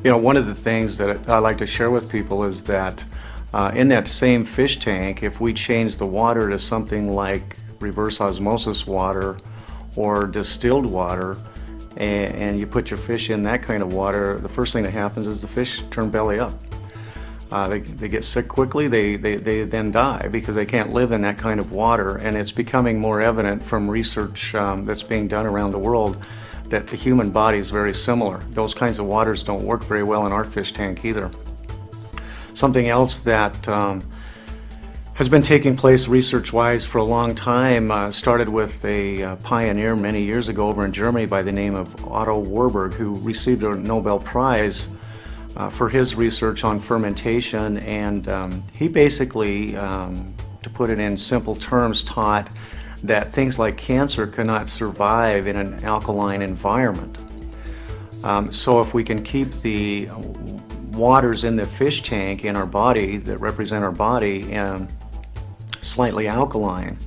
You know, one of the things that I like to share with people is that in that same fish tank, if we change the water to something like reverse osmosis water or distilled water, and you put your fish in that kind of water, the first thing that happens is the fish turn belly up. They get sick quickly, they then die because they can't live in that kind of water, and it's becoming more evident from research that's being done around the world that the human body is very similar. Those kinds of waters don't work very well in our fish tank either. Something else that has been taking place research-wise for a long time started with a pioneer many years ago over in Germany by the name of Otto Warburg, who received a Nobel Prize for his research on fermentation, and he basically, to put it in simple terms, taught that things like cancer cannot survive in an alkaline environment. So if we can keep the waters in the fish tank in our body that represent our body slightly alkaline,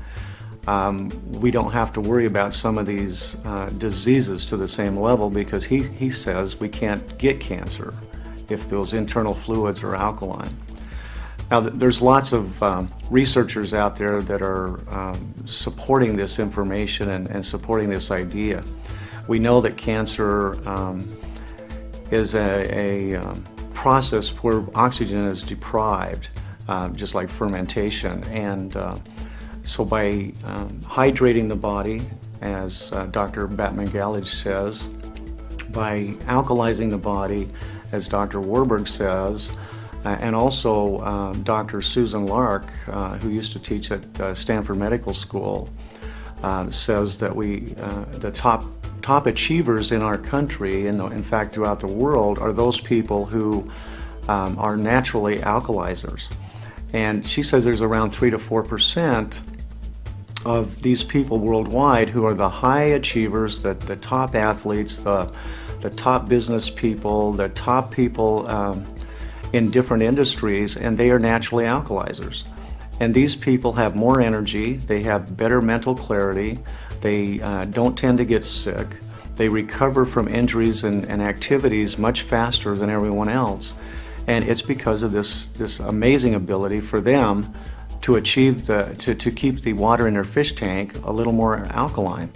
we don't have to worry about some of these diseases to the same level, because he says we can't get cancer if those internal fluids are alkaline. Now, there's lots of researchers out there that are supporting this information and supporting this idea. We know that cancer is a process where oxygen is deprived, just like fermentation. And so by hydrating the body, as Dr. Batman-Galich says, by alkalizing the body, as Dr. Warburg says, and also Dr. Susan Lark, who used to teach at Stanford Medical School, says that the top achievers in our country, and in fact throughout the world, are those people who are naturally alkalizers. And she says there's around 3 to 4% of these people worldwide who are the high achievers, the top athletes, the top business people, the top people in different industries, and they are naturally alkalizers. And these people have more energy, they have better mental clarity, they don't tend to get sick, they recover from injuries and activities much faster than everyone else. And it's because of this amazing ability for them to achieve to keep the water in their fish tank a little more alkaline.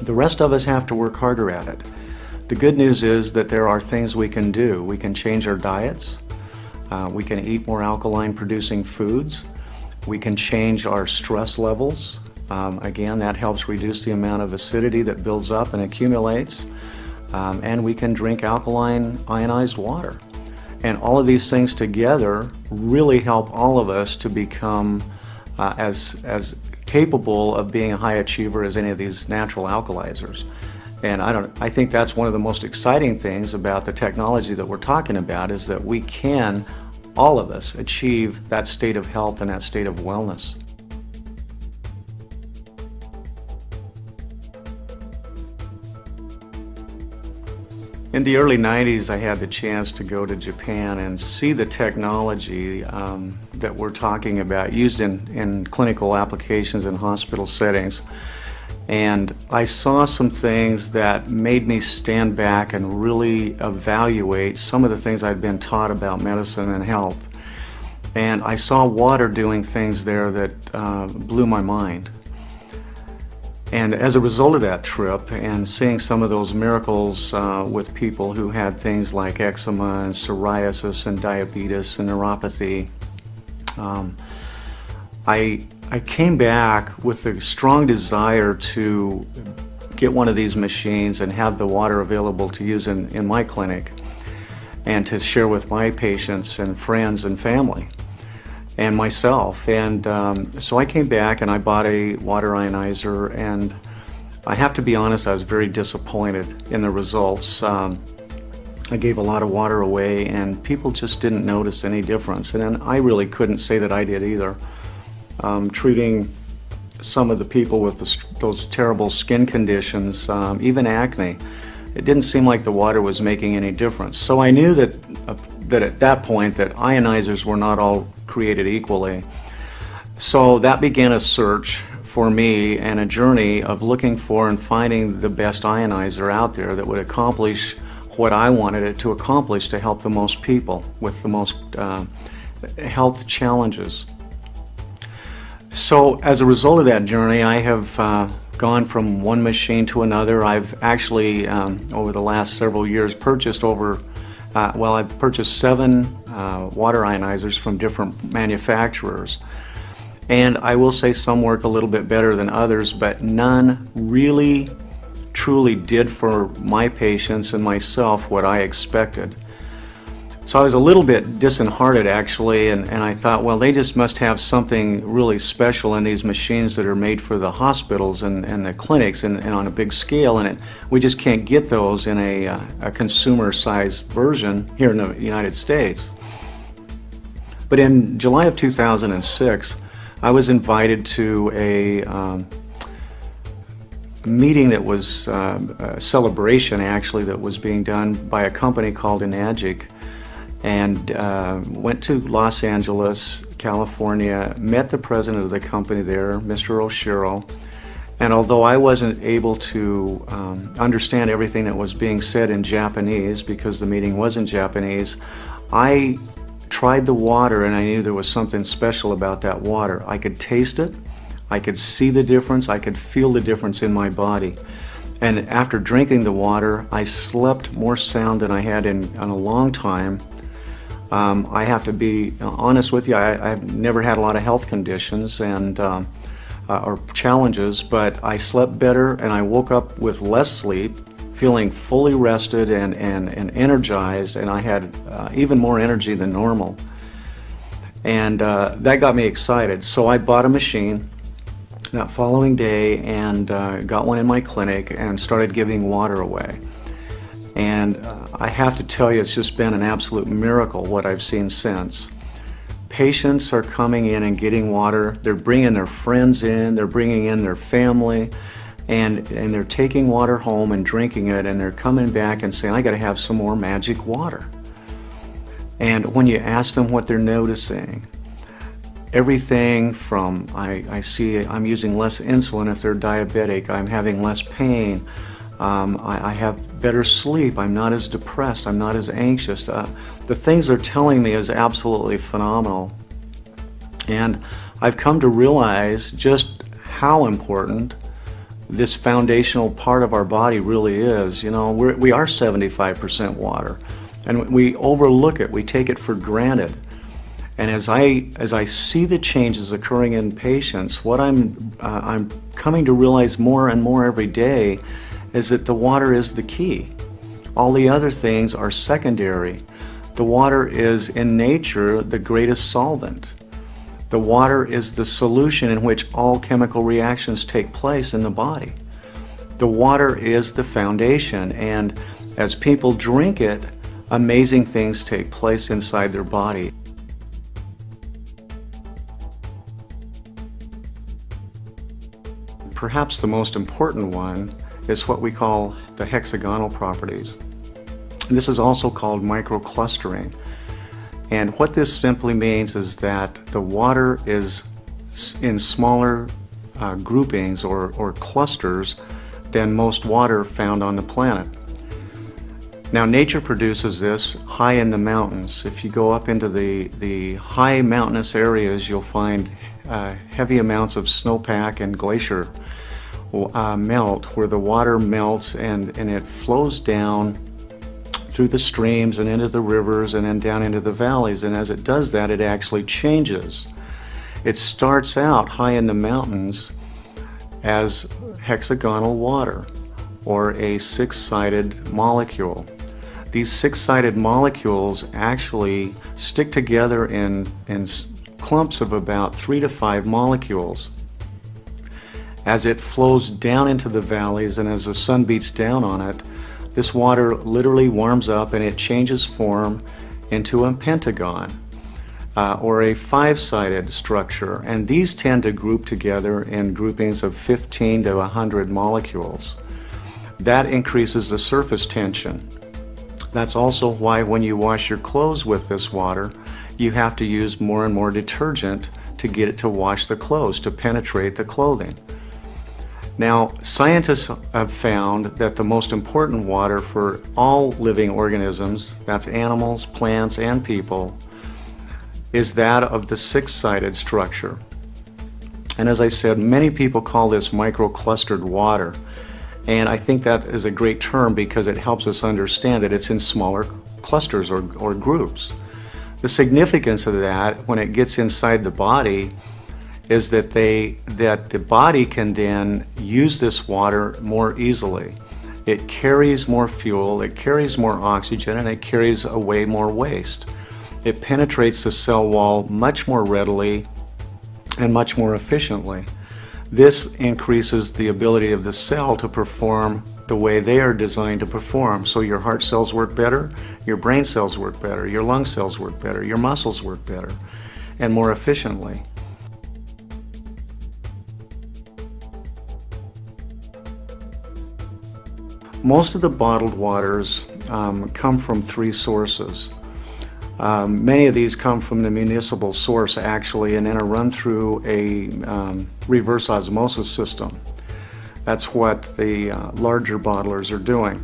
The rest of us have to work harder at it. The good news is that there are things we can do. We can change our diets. We can eat more alkaline producing foods. We can change our stress levels. Again, that helps reduce the amount of acidity that builds up and accumulates. And we can drink alkaline ionized water. And all of these things together really help all of us to become as capable of being a high achiever as any of these natural alkalizers. And I think that's one of the most exciting things about the technology that we're talking about, is that we can, all of us, achieve that state of health and that state of wellness. In the early 90s, I had the chance to go to Japan and see the technology that we're talking about used in clinical applications in hospital settings. And I saw some things that made me stand back and really evaluate some of the things I'd been taught about medicine and health. And I saw water doing things there that blew my mind. And as a result of that trip and seeing some of those miracles with people who had things like eczema and psoriasis and diabetes and neuropathy, I came back with a strong desire to get one of these machines and have the water available to use in my clinic and to share with my patients and friends and family and myself. And so I came back and I bought a water ionizer, and I have to be honest, I was very disappointed in the results. I gave a lot of water away and people just didn't notice any difference, and I really couldn't say that I did either. Treating some of the people with those terrible skin conditions, even acne, it didn't seem like the water was making any difference. So I knew that at that point that ionizers were not all created equally. So that began a search for me and a journey of looking for and finding the best ionizer out there that would accomplish what I wanted it to accomplish, to help the most people with the most health challenges. So as a result of that journey, I have gone from one machine to another. I've actually, over the last several years, purchased I've purchased 7 water ionizers from different manufacturers. And I will say some work a little bit better than others, but none really truly did for my patients and myself what I expected. So I was a little bit disheartened actually, and I thought, well, they just must have something really special in these machines that are made for the hospitals and the clinics and on a big scale, and we just can't get those in a consumer-sized version here in the United States. But in July of 2006, I was invited to a meeting that was a celebration actually that was being done by a company called Enagic, and went to Los Angeles, California, met the president of the company there, Mr. Oshiro, and although I wasn't able to understand everything that was being said in Japanese because the meeting was in Japanese, I tried the water and I knew there was something special about that water. I could taste it, I could see the difference, I could feel the difference in my body. And after drinking the water, I slept more sound than I had in a long time. I have to be honest with you, I've never had a lot of health conditions or challenges, but I slept better and I woke up with less sleep, feeling fully rested and energized, and I had even more energy than normal. And that got me excited. So I bought a machine that following day and got one in my clinic and started giving water away. And I have to tell you, it's just been an absolute miracle what I've seen since. Patients are coming in and getting water. They're bringing their friends in, they're bringing in their family, and they're taking water home and drinking it, and they're coming back and saying, I got to have some more magic water. And when you ask them what they're noticing, everything from I see I'm using less insulin if they're diabetic, I'm having less pain, I have better sleep, I'm not as depressed, I'm not as anxious. The things they're telling me is absolutely phenomenal. And I've come to realize just how important this foundational part of our body really is. You know, we are 75% water, and we overlook it, we take it for granted. And as I see the changes occurring in patients, what I'm coming to realize more and more every day is that the water is the key. All the other things are secondary. The water is in nature the greatest solvent. The water is the solution in which all chemical reactions take place in the body. The water is the foundation, and as people drink it, amazing things take place inside their body. Perhaps the most important one is what we call the hexagonal properties. This is also called microclustering. And what this simply means is that the water is in smaller groupings or clusters than most water found on the planet. Now, nature produces this high in the mountains. If you go up into the high mountainous areas, you'll find heavy amounts of snowpack and glacier melt, where the water melts and it flows down through the streams and into the rivers and then down into the valleys. And as it does that, it actually changes. It starts out high in the mountains as hexagonal water, or a six-sided molecule. These six-sided molecules actually stick together in clumps of about 3 to 5 molecules. As it flows down into the valleys and as the sun beats down on it, this water literally warms up and it changes form into a pentagon or a 5-sided structure, and these tend to group together in groupings of 15 to 100 molecules. That increases the surface tension. That's also why when you wash your clothes with this water, you have to use more and more detergent to get it to wash the clothes, to penetrate the clothing. Now, scientists have found that the most important water for all living organisms, that's animals, plants, and people, is that of the six-sided structure. And as I said, many people call this microclustered water. And I think that is a great term because it helps us understand that it's in smaller clusters or groups. The significance of that when it gets inside the body is that the body can then use this water more easily. It carries more fuel, it carries more oxygen, and it carries away more waste. It penetrates the cell wall much more readily and much more efficiently. This increases the ability of the cell to perform the way they are designed to perform. So your heart cells work better, your brain cells work better, your lung cells work better, your muscles work better, and more efficiently. Most of the bottled waters come from three sources. Many of these come from the municipal source actually, and then are run through a reverse osmosis system. That's what the larger bottlers are doing.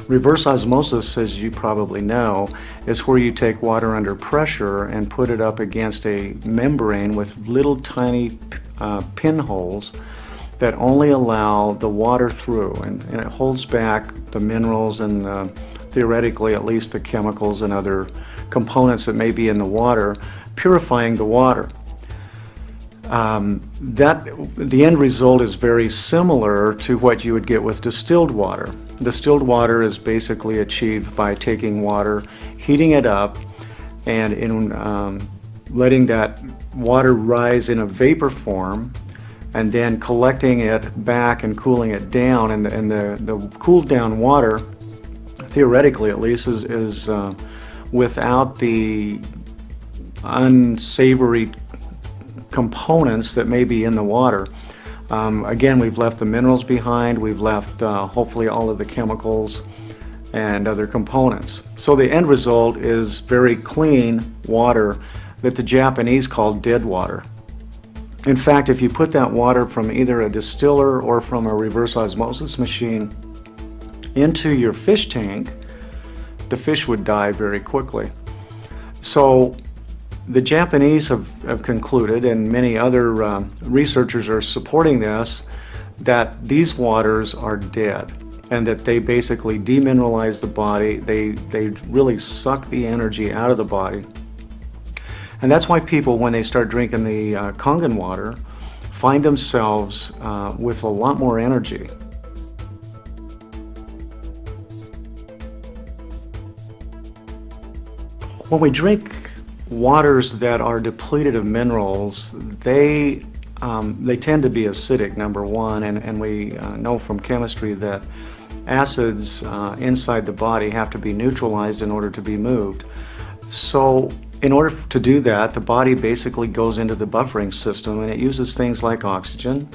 Reverse osmosis, as you probably know, is where you take water under pressure and put it up against a membrane with little tiny pinholes that only allow the water through, and it holds back the minerals and theoretically at least the chemicals and other components that may be in the water, purifying the water. The end result is very similar to what you would get with distilled water. Distilled water is basically achieved by taking water, heating it up, and in letting that water rise in a vapor form, and then collecting it back and cooling it down. And the cooled down water, theoretically at least, is without the unsavory components that may be in the water. Again, we've left the minerals behind, we've left hopefully all of the chemicals and other components. So the end result is very clean water that the Japanese call dead water. In fact, if you put that water from either a distiller or from a reverse osmosis machine into your fish tank, the fish would die very quickly. So the Japanese have concluded, and many other researchers are supporting this, that these waters are dead and that they basically demineralize the body. They really suck the energy out of the body. And that's why people, when they start drinking the Kangen water, find themselves with a lot more energy. When we drink waters that are depleted of minerals, they tend to be acidic, number one, and we know from chemistry that acids inside the body have to be neutralized in order to be moved. So in order to do that, the body basically goes into the buffering system, and it uses things like oxygen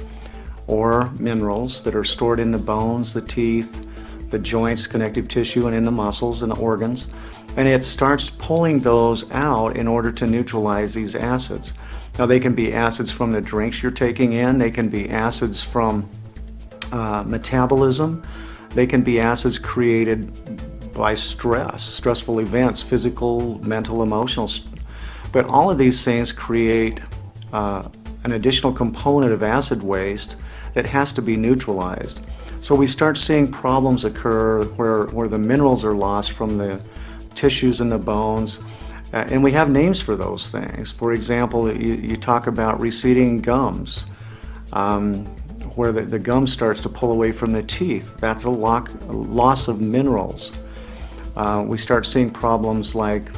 or minerals that are stored in the bones, the teeth, the joints, connective tissue, and in the muscles and the organs. And it starts pulling those out in order to neutralize these acids. Now, they can be acids from the drinks you're taking in, they can be acids from metabolism, they can be acids created by stressful events, physical, mental, emotional. But all of these things create an additional component of acid waste that has to be neutralized. So we start seeing problems occur where the minerals are lost from the tissues and the bones, and we have names for those things. For example, you talk about receding gums, where the gum starts to pull away from the teeth. That's a loss of minerals. We start seeing problems like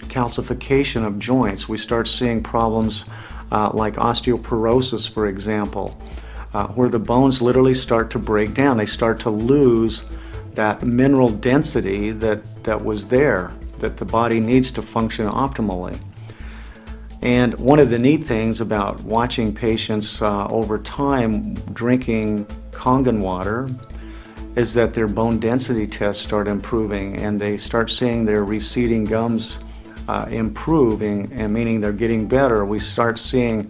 calcification of joints. We start seeing problems like osteoporosis, for example, where the bones literally start to break down. They start to lose that mineral density that was there, that the body needs to function optimally. And one of the neat things about watching patients over time drinking Kangen water is that their bone density tests start improving, and they start seeing their receding gums improving, and meaning they're getting better. We start seeing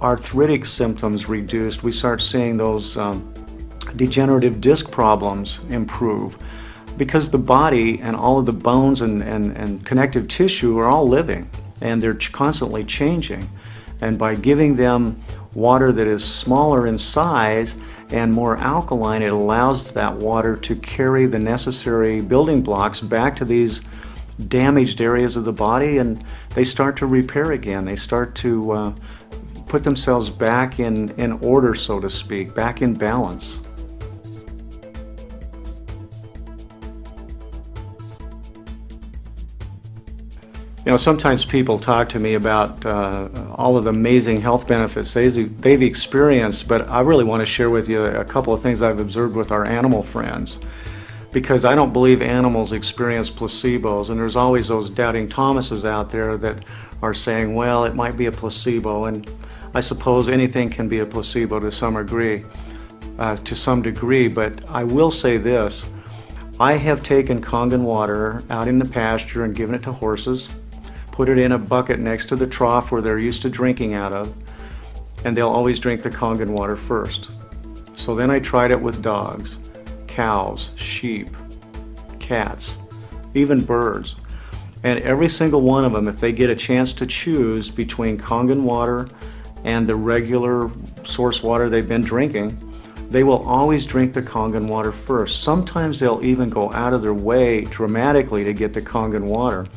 arthritic symptoms reduced. We start seeing those degenerative disc problems improve, because the body and all of the bones and connective tissue are all living, and they're constantly changing. And by giving them water that is smaller in size and more alkaline, it allows that water to carry the necessary building blocks back to these damaged areas of the body, and they start to repair again. They start to put themselves back in order, so to speak, back in balance. You know, sometimes people talk to me about all of the amazing health benefits they've experienced, but I really want to share with you a couple of things I've observed with our animal friends, because I don't believe animals experience placebos, and there's always those doubting Thomases out there that are saying, well, it might be a placebo, and I suppose anything can be a placebo to some degree, but I will say this: I have taken Kangen water out in the pasture and given it to horses, put it in a bucket next to the trough where they're used to drinking out of, and they'll always drink the Kangen water first. So then I tried it with dogs, cows, sheep, cats, even birds. And every single one of them, if they get a chance to choose between Kangen water and the regular source water they've been drinking, they will always drink the Kangen water first. Sometimes they'll even go out of their way dramatically to get the Kangen water.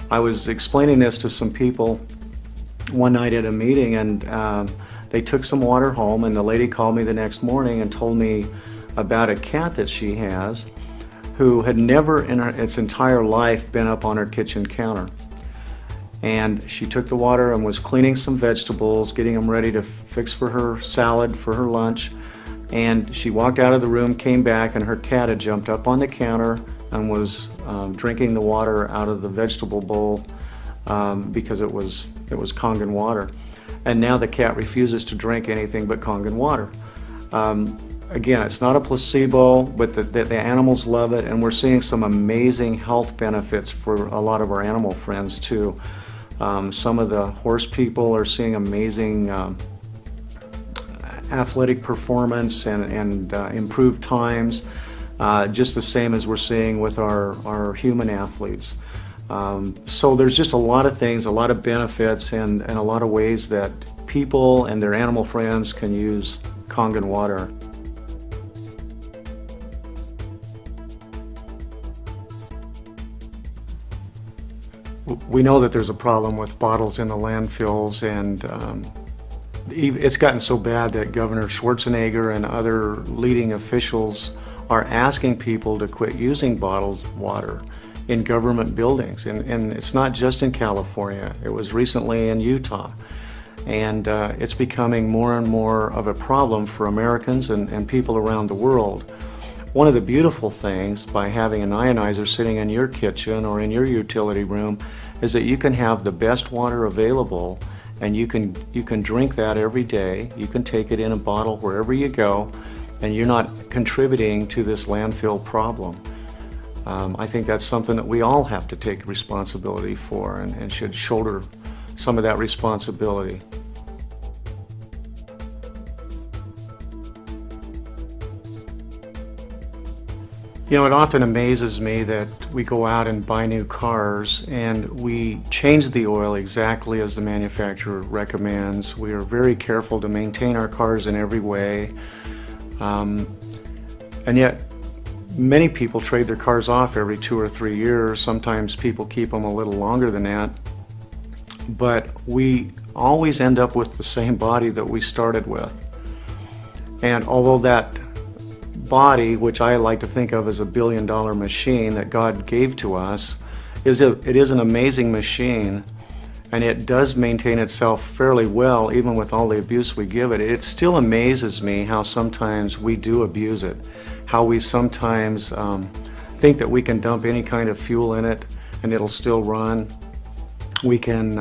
I was explaining this to some people one night at a meeting, and they took some water home, and the lady called me the next morning and told me about a cat that she has who had never in its entire life been up on her kitchen counter. And she took the water and was cleaning some vegetables, getting them ready to fix for her salad for her lunch, and she walked out of the room, came back, and her cat had jumped up on the counter and was drinking the water out of the vegetable bowl because it was Kangen water. And now the cat refuses to drink anything but Kangen water. Again, it's not a placebo, but the animals love it, and we're seeing some amazing health benefits for a lot of our animal friends too. Some of the horse people are seeing amazing athletic performance and improved times. Just the same as we're seeing with our human athletes. So there's just a lot of things, a lot of benefits, and a lot of ways that people and their animal friends can use Kangen water. We know that there's a problem with bottles in the landfills, and it's gotten so bad that Governor Schwarzenegger and other leading officials are asking people to quit using bottled water in government buildings. And it's not just in California. It was recently in Utah. And it's becoming more and more of a problem for Americans and people around the world. One of the beautiful things by having an ionizer sitting in your kitchen or in your utility room is that you can have the best water available, and you can drink that every day. You can take it in a bottle wherever you go, and you're not contributing to this landfill problem. I think that's something that we all have to take responsibility for, and should shoulder some of that responsibility. You know, it often amazes me that we go out and buy new cars and we change the oil exactly as the manufacturer recommends. We are very careful to maintain our cars in every way. And yet, many people trade their cars off every 2 or 3 years. Sometimes people keep them a little longer than that. But we always end up with the same body that we started with. And although that body, which I like to think of as a billion-dollar machine that God gave to us, it is an amazing machine, and it does maintain itself fairly well even with all the abuse we give it. It still amazes me how sometimes we do abuse it, how we sometimes think that we can dump any kind of fuel in it and it'll still run. We can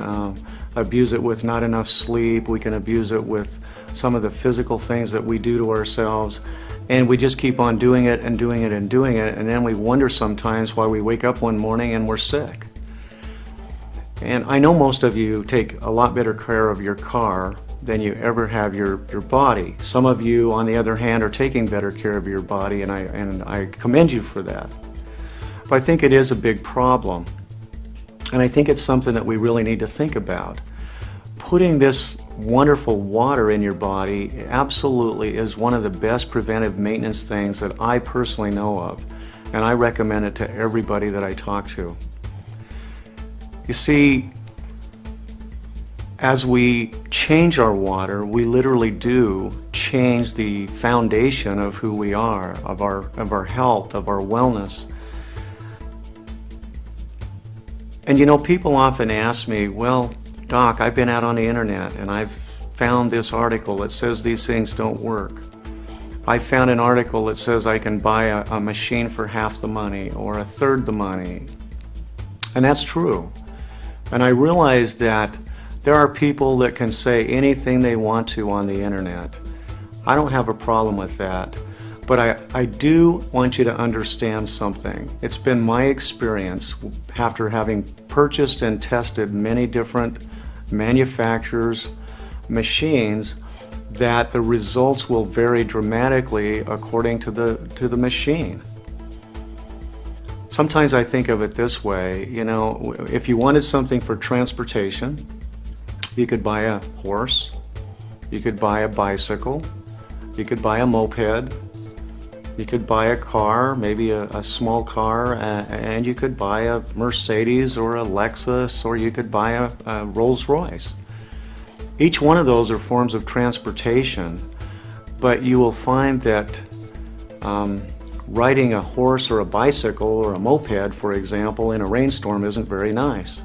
abuse it with not enough sleep. We can abuse it with some of the physical things that we do to ourselves. And we just keep on doing it and doing it and doing it, and then we wonder sometimes why we wake up one morning and we're sick. And I know most of you take a lot better care of your car than you ever have your body. Some of you, on the other hand, are taking better care of your body, and I commend you for that. But I think it is a big problem, and I think it's something that we really need to think about. Putting this wonderful water in your body absolutely is one of the best preventive maintenance things that I personally know of, and I recommend it to everybody that I talk to. You see, as we change our water, we literally do change the foundation of who we are, of our health, of our wellness. And you know, people often ask me, well, Doc, I've been out on the internet and I've found this article that says these things don't work. I found an article that says I can buy a machine for half the money or a third the money. And that's true. And I realize that there are people that can say anything they want to on the internet. I don't have a problem with that. But I do want you to understand something. It's been my experience, after having purchased and tested many different manufacturers' machines, that the results will vary dramatically according to the machine. Sometimes I think of it this way, you know, if you wanted something for transportation, you could buy a horse, you could buy a bicycle, you could buy a moped, you could buy a car, maybe a small car, and you could buy a Mercedes or a Lexus, or you could buy a Rolls Royce. Each one of those are forms of transportation, but you will find that riding a horse or a bicycle or a moped, for example, in a rainstorm isn't very nice.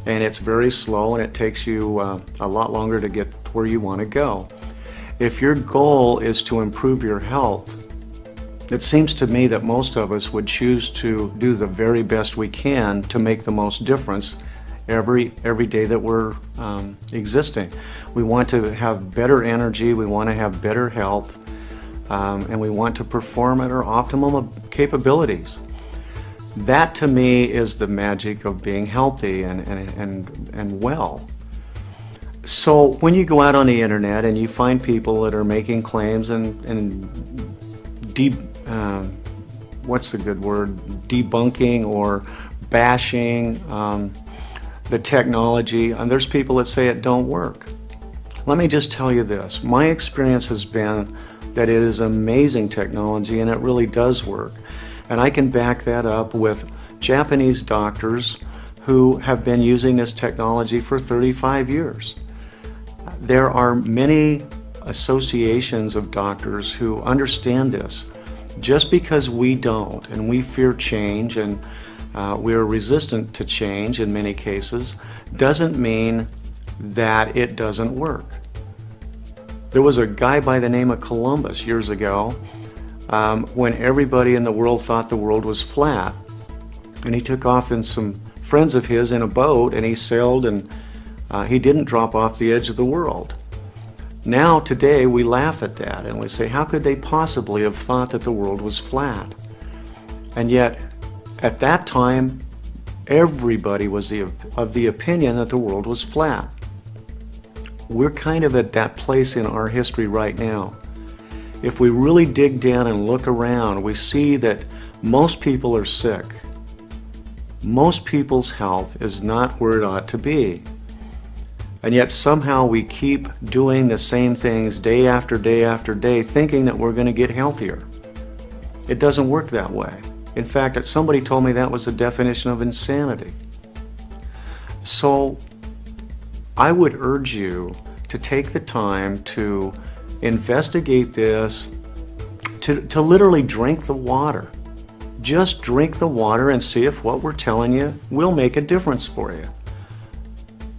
And it's very slow, and it takes you a lot longer to get where you want to go. If your goal is to improve your health, it seems to me that most of us would choose to do the very best we can to make the most difference every day that we're existing. We want to have better energy, we want to have better health, and we want to perform at our optimum of capabilities. That to me is the magic of being healthy and well. So when you go out on the internet and you find people that are making claims and what's the good word, debunking or bashing the technology, and there's people that say it don't work. Let me just tell you this. My experience has been that it is amazing technology and it really does work. And I can back that up with Japanese doctors who have been using this technology for 35 years. There are many associations of doctors who understand this. Just because we don't, and we fear change, and we're resistant to change in many cases, doesn't mean that it doesn't work. There was a guy by the name of Columbus years ago when everybody in the world thought the world was flat. And he took off in some friends of his in a boat, and he sailed, and he didn't drop off the edge of the world. Now, today, we laugh at that, and we say, how could they possibly have thought that the world was flat? And yet, at that time, everybody was of the opinion that the world was flat. We're kind of at that place in our history right now. If we really dig down and look around, we see that most people are sick. Most people's health is not where it ought to be. And yet somehow we keep doing the same things day after day after day, thinking that we're going to get healthier. It doesn't work that way. In fact, somebody told me that was the definition of insanity. So I would urge you to take the time to investigate this, to literally drink the water. Just drink the water and see if what we're telling you will make a difference for you.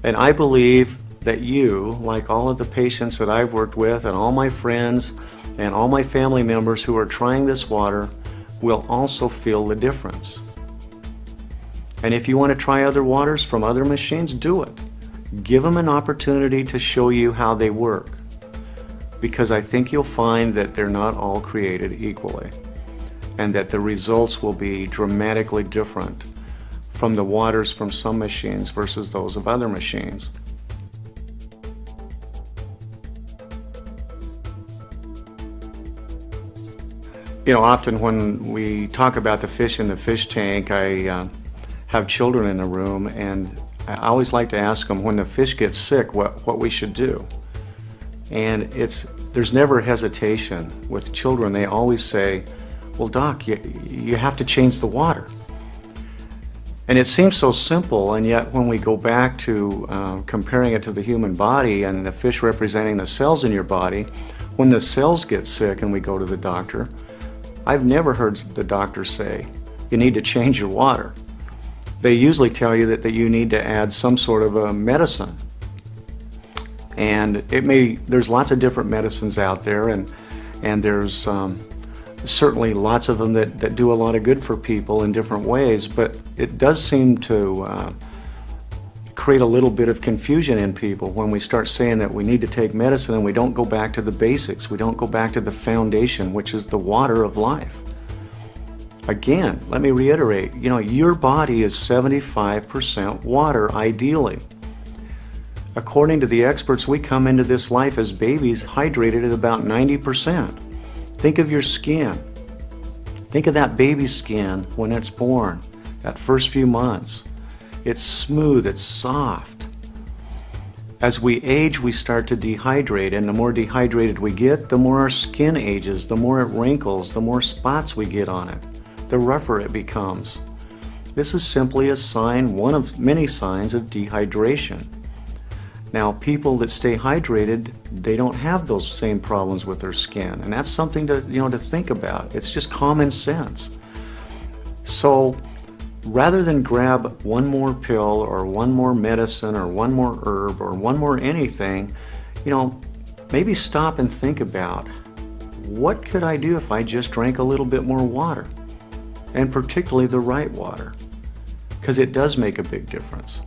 And I believe that you, like all of the patients that I've worked with and all my friends and all my family members who are trying this water, will also feel the difference. And if you want to try other waters from other machines, do it. Give them an opportunity to show you how they work, because I think you'll find that they're not all created equally, and that the results will be dramatically different from the waters from some machines versus those of other machines. You know, often when we talk about the fish in the fish tank, I have children in the room, and I always like to ask them when the fish gets sick what we should do. And there's never hesitation with children. They always say, well, Doc, you have to change the water. And it seems so simple, and yet when we go back to comparing it to the human body and the fish representing the cells in your body, when the cells get sick and we go to the doctor, I've never heard the doctor say, you need to change your water. They usually tell you that you need to add some sort of a medicine. And there's lots of different medicines out there, and there's certainly lots of them that do a lot of good for people in different ways, but it does seem to create a little bit of confusion in people when we start saying that we need to take medicine and we don't go back to the basics. We don't go back to the foundation, which is the water of life. Again, let me reiterate, you know, your body is 75% water, ideally. According to the experts, we come into this life as babies hydrated at about 90%. Think of your skin. Think of that baby skin when it's born, that first few months. It's smooth, it's soft. As we age, we start to dehydrate, and the more dehydrated we get, the more our skin ages, the more it wrinkles, the more spots we get on it, the rougher it becomes. This is simply a sign, one of many signs of dehydration. Now, people that stay hydrated, they don't have those same problems with their skin, and that's something to think about. It's just common sense. So, rather than grab one more pill or one more medicine or one more herb or one more anything, maybe stop and think about, what could I do if I just drank a little bit more water? And particularly the right water, because it does make a big difference.